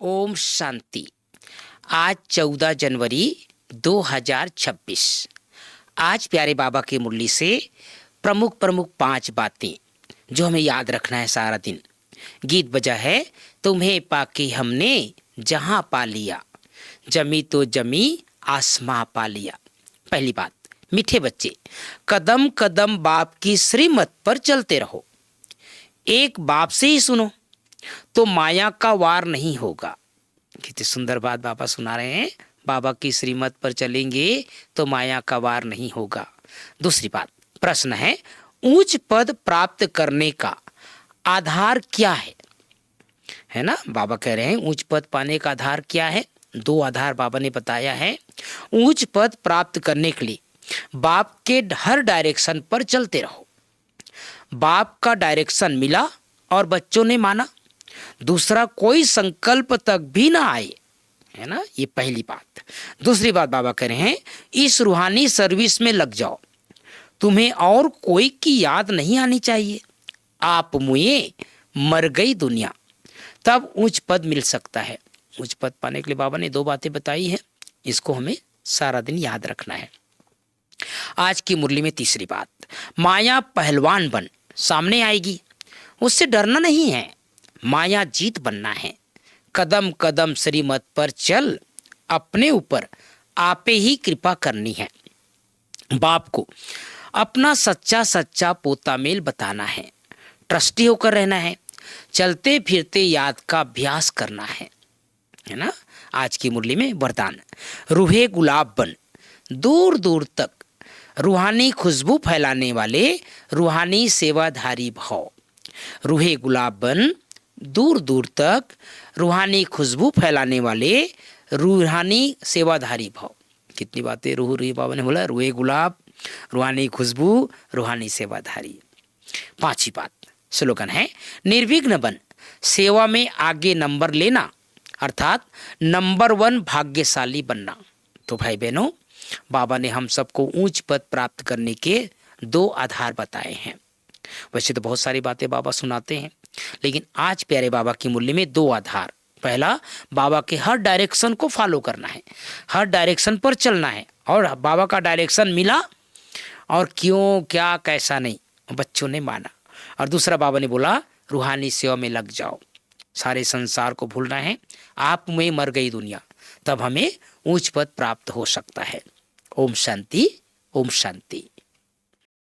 ओम शांति। आज 14 जनवरी 2026। आज प्यारे बाबा की मुरली से प्रमुख प्रमुख 5 बातें जो हमें याद रखना है सारा दिन। गीत बजा है, तुम्हें पाके हमने जहां पा लिया, जमी तो जमी आसमां पा लिया। पहली बात, मीठे बच्चे, कदम कदम बाप की श्रीमत पर चलते रहो। एक बाप से ही सुनो तो माया का वार नहीं होगा। कितनी सुंदर बात बाबा सुना रहे हैं। बाबा की श्रीमत पर चलेंगे तो माया का वार नहीं होगा। दूसरी बात, प्रश्न है, ऊंच पद प्राप्त करने का आधार क्या है ना। बाबा कह रहे हैं ऊंच पद पाने का आधार क्या है। 2 आधार बाबा ने बताया है। ऊंच पद प्राप्त करने के लिए बाप के हर डायरेक्शन पर चलते रहो। बाप का डायरेक्शन मिला और बच्चों ने माना, दूसरा कोई संकल्प तक भी ना आए, है ना। ये पहली बात। दूसरी बात बाबा कह रहे हैं, इस रूहानी सर्विस में लग जाओ, तुम्हें और कोई की याद नहीं आनी चाहिए। आप मुए मर गई दुनिया, तब उच्च पद मिल सकता है। उच्च पद पाने के लिए बाबा ने 2 बातें बताई है, इसको हमें सारा दिन याद रखना है। आज की मुरली में तीसरी बात, माया पहलवान बन सामने आएगी, उससे डरना नहीं है, माया जीत बनना है। कदम कदम श्रीमत पर चल, अपने ऊपर आपे ही कृपा करनी है। बाप को अपना सच्चा सच्चा पोता मेल बताना है, ट्रस्टी होकर रहना है, चलते फिरते याद का अभ्यास करना है ना। आज की मुरली में वरदान, रूहे गुलाब बन दूर दूर तक रूहानी खुशबू फैलाने वाले रूहानी सेवाधारी भाव। रूहे गुलाब बन दूर दूर तक रूहानी खुशबू फैलाने वाले रूहानी सेवाधारी भाव। कितनी बातें रूह रूही बाबा ने बोला, रूहे गुलाब, रूहानी खुशबू, रूहानी सेवाधारी। 5वीं बात, स्लोगन है, निर्विघ्न बन सेवा में आगे नंबर लेना, अर्थात नंबर 1 भाग्यशाली बनना। तो भाई बहनों, बाबा ने हम सबको ऊंच पद प्राप्त करने के 2 आधार बताए हैं। वैसे तो बहुत सारी बातें बाबा सुनाते हैं, लेकिन आज प्यारे बाबा की मुरली में 2 आधार। पहला, बाबा के हर डायरेक्शन को फॉलो करना है, हर डायरेक्शन पर चलना है, और बाबा का डायरेक्शन मिला और क्यों क्या कैसा नहीं, बच्चों ने माना। और दूसरा, बाबा ने बोला रूहानी सेवा में लग जाओ, सारे संसार को भूलना है, आप में मर गई दुनिया, तब हमें ऊंच पद प्राप्त हो सकता है। ओम शांति, ओम शांति।